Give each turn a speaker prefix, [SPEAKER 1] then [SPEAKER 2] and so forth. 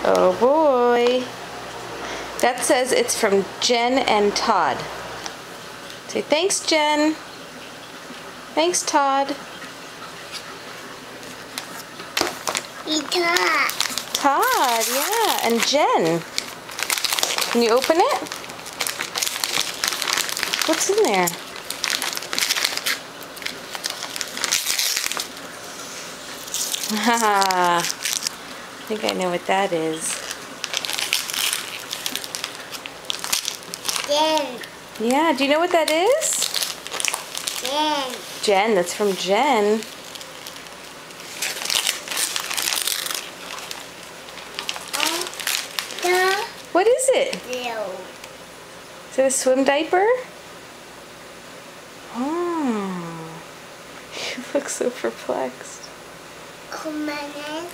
[SPEAKER 1] Oh boy. That says it's from Jen and Todd. Say thanks, Jen. Thanks, Todd.
[SPEAKER 2] Todd.
[SPEAKER 1] Todd, yeah, and Jen. Can you open it? What's in there? Haha. I think I know what that is.
[SPEAKER 2] Jen.
[SPEAKER 1] Yeah, do you know what that is?
[SPEAKER 2] Jen.
[SPEAKER 1] Jen, that's from Jen. What is it? Is it a swim diaper? Oh. You look so perplexed.
[SPEAKER 2] Come on.